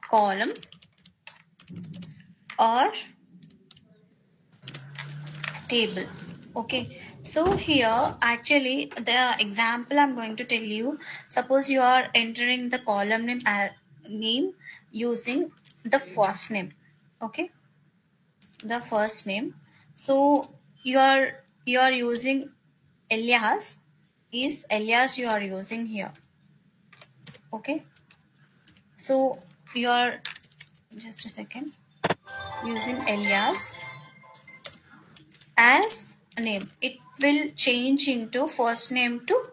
column or table. Okay, so here actually the example I'm going to tell you, suppose you are entering the column name using the first name. Okay, the first name. So you are using Elias, is Elias you are using here. Okay, so you are, just a second, using Elias as a name. It will change into first name to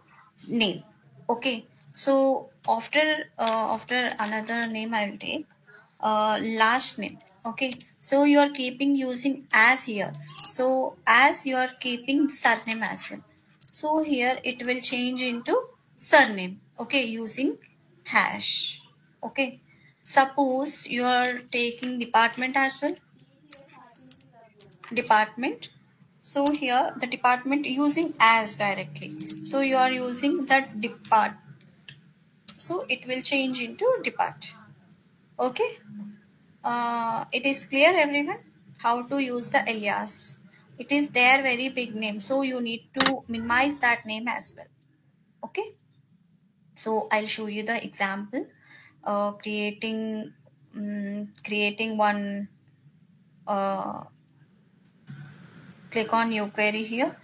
name. Okay, so after another name I will take last name. Okay, so you are keeping using as here, so as you are keeping surname as well, so here it will change into surname. Okay, using hash. Okay, suppose you are taking department as well, department. So here the department using as directly, so you are using that depart, so it will change into depart. Okay, it is clear everyone how to use the alias. It is their very big name, so you need to minimize that name as well. Okay, so I'll show you the example, creating one, uh, click on new query here.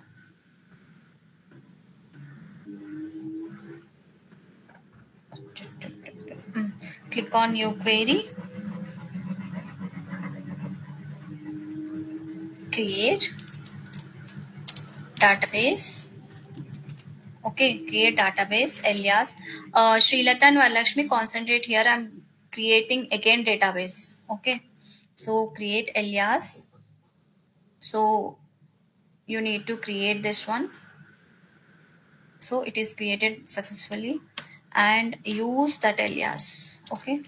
Click on new query, create database. Okay, create database alias. Srilata and Varalakshmi, concentrate here. I'm creating again database. Okay, so create alias. So you need to create this one. So it is created successfully, and use that alias. Okay,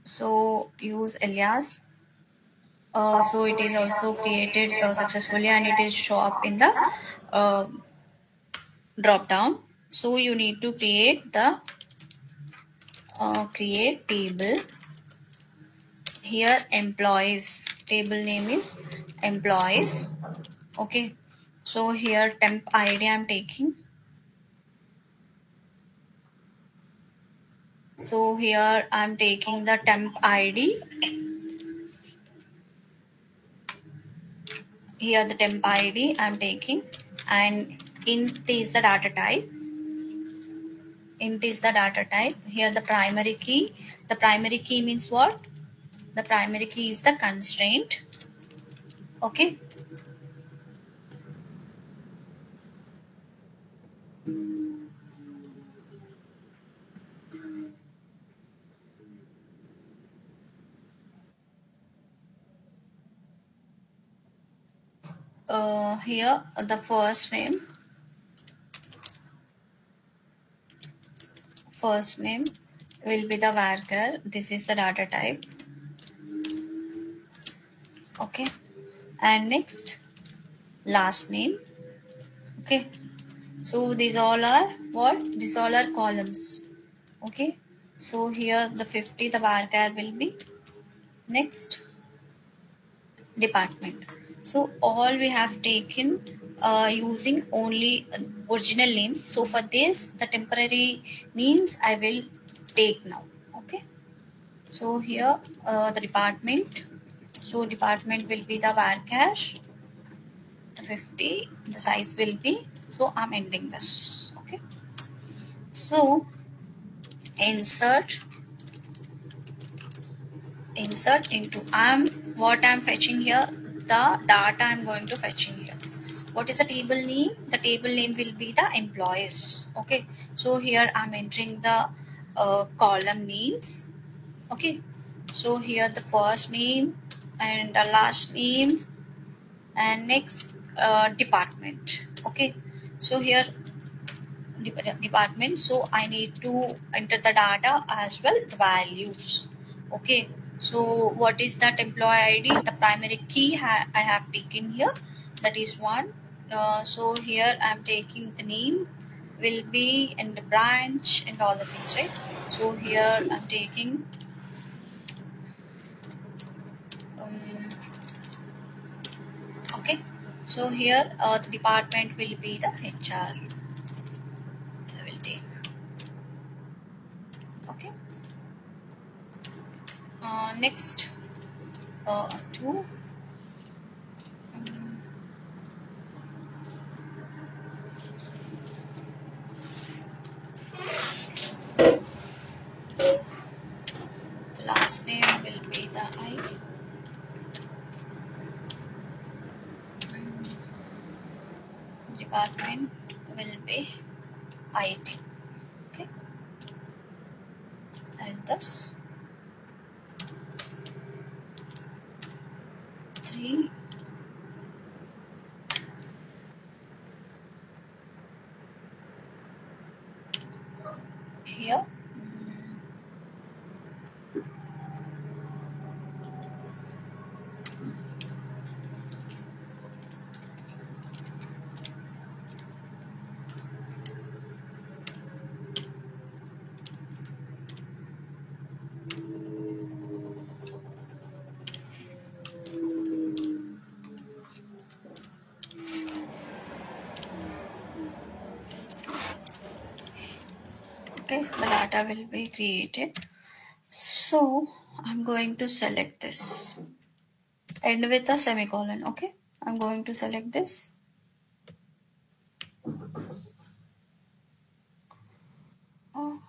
so use alias. So it is also created successfully, and it is show up in the uh, drop down. So you need to create the create table. Here employees, table name is employees. Okay, so here temp ID I'm taking. So here I'm taking the temp ID. Here the temp ID I'm taking, and int is the data type. Int is the data type. Here the primary key. The primary key means what? The primary key is the constraint. Okay. Here the first name will be the varchar. This is the data type. Okay, and next last name. Okay, so these all are what? These all are columns. Okay, so here the 50, the varchar will be. Next, department. So all we have taken using only original names. So for this, the temporary names I will take now. Okay, so here the department. So department will be the varchar, the 50, the size will be. So I'm ending this. Okay, so insert into, what I'm fetching here, the data I'm going to fetching here. What is the table name? The table name will be the employees. Okay, so here I'm entering the column names. Okay, so here the first name and the last name, and next department. Okay, so here department, so I need to enter the data as well, the values. Okay, so what is that employee ID? The primary key I have taken here, that is one. So here I'm taking the name will be in the branch and all the things, right? So here I'm taking Okay, so here the department will be the HR. I will take. Okay. Next, two. Um, the last name will be the I. Department will be IT. Okay, and thus 3 here. Okay, the data will be created. So I'm going to select this. End with a semicolon. Okay, I'm going to select this. Oh.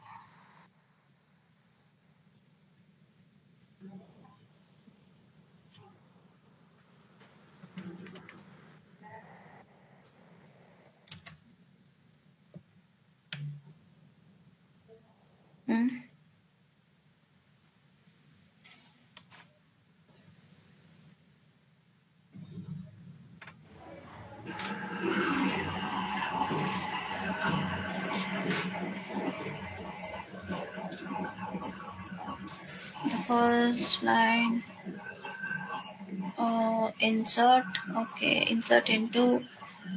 The first line, insert. Okay, insert into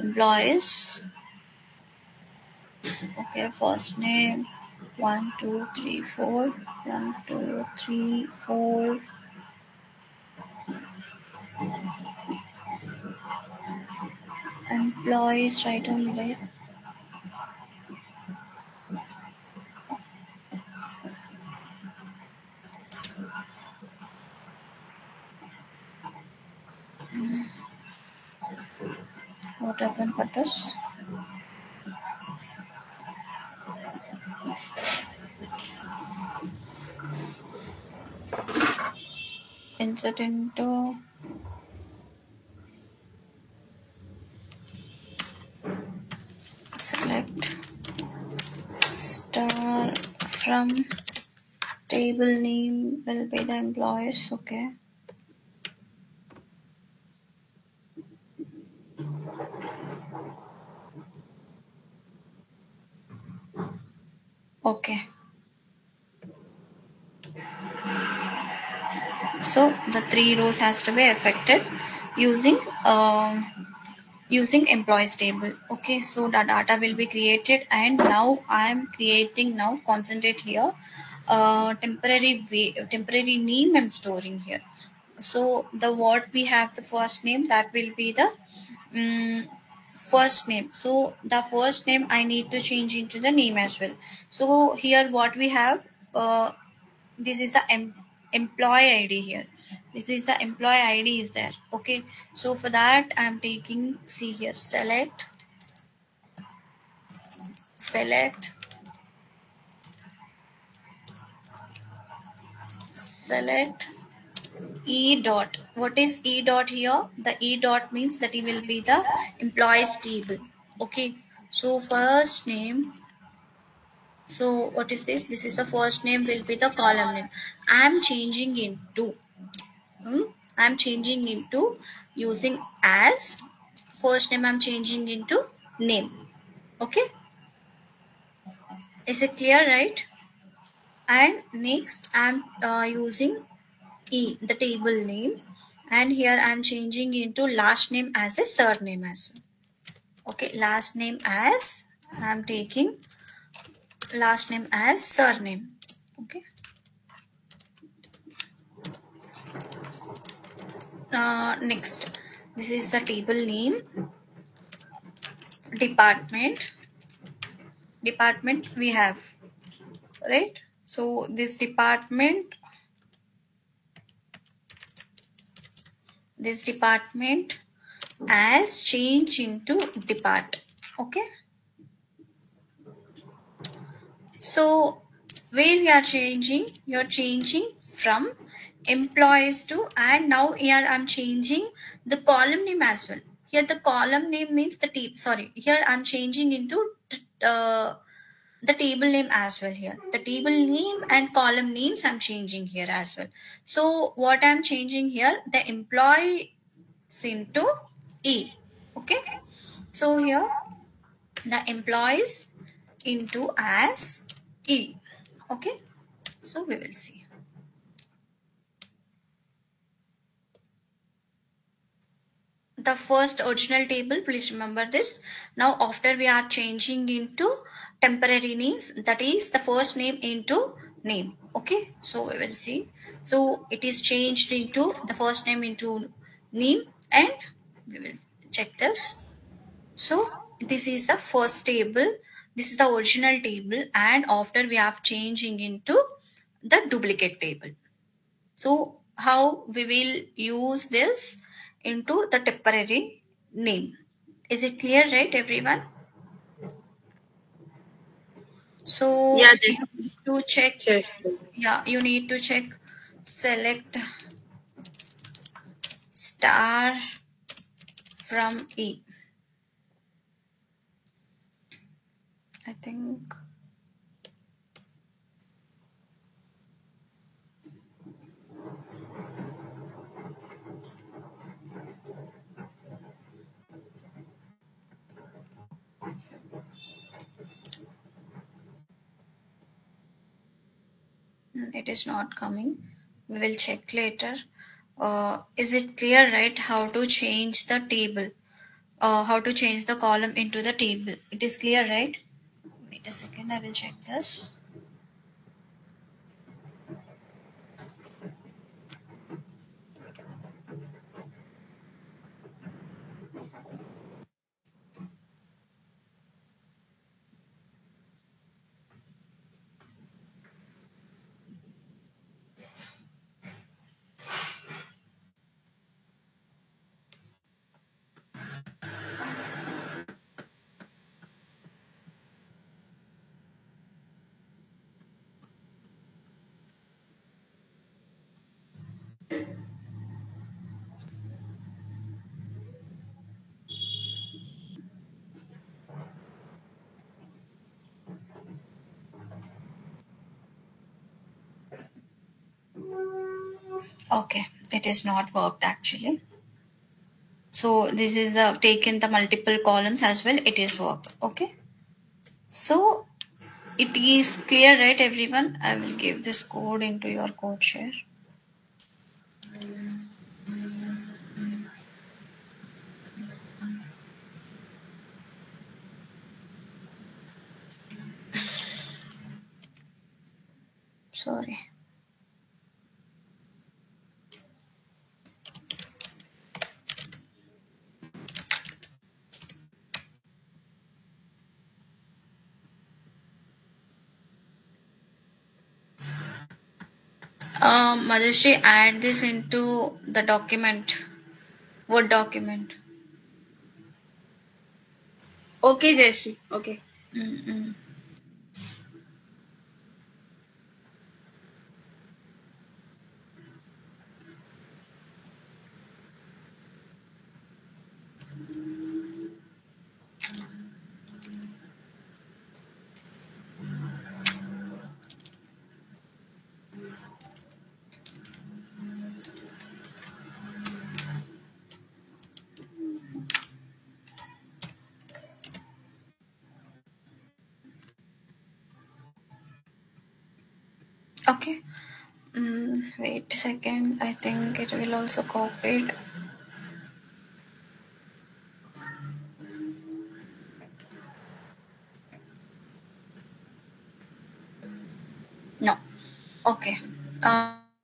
employees. Okay, first name 1 2 3 4 1 2 3 4. Employees right on there. What happened for this? Insert into select star from table name will be the employees. Okay. Okay. So the 3 rows has to be affected using using employees table. Okay, so the data will be created, and now I am creating, now concentrate here, temporary name I'm storing here. So the what we have the first name, that will be the first name. So the first name I need to change into the name as well. So here what we have, this is the employee ID here. This is the employee ID is there. Okay, so for that I'm taking, see here, select E dot. What is E dot here? The E dot means that it will be the employees table. Okay, so first name. So what is this? This is the first name will be the column name. I'm changing into. I'm changing into using as first name. I'm changing into name. Okay, is it clear, right? And next I'm using E, the table name, and here I'm changing into last name as a surname as well. Okay, last name as, I'm taking last name as surname. Okay, Next, this is the table name, department we have, right? So this department as change into depart. Okay, so where we are changing, you're changing from employees to, and now here I'm changing the column name as well. Here the column name means the table, sorry, here I'm changing into the table name as well. Here the table name and column names I'm changing here as well. So what I'm changing here, the employee into E. Okay, so here the employees into as E. Okay, so we will see. The first original table, please remember this. Now after we are changing into temporary names, that is the first name into name. Okay, so we will see. So it is changed into the first name into name, and we will check this. So this is the first table, this is the original table, and after we are changing into the duplicate table. So how we will use this into the temporary name? Is it clear, right, everyone? So Yeah, you need to check. Yeah, you need to check. Select star from E. I think. It is not coming. We will check later. Is it clear, right, how to change the table? How to change the column into the table? It is clear, right? Wait a second, I will check this. Okay, it is not worked actually. So this is taken the multiple columns as well. It is worked. Okay. So it is clear, right, everyone? I will give this code into your code share. Sorry. Madhushree, add this into the document, Word document. Okay, Jayashree. Okay. Mm-mm. Okay. Wait a second. I think it will also copy it. No. Okay.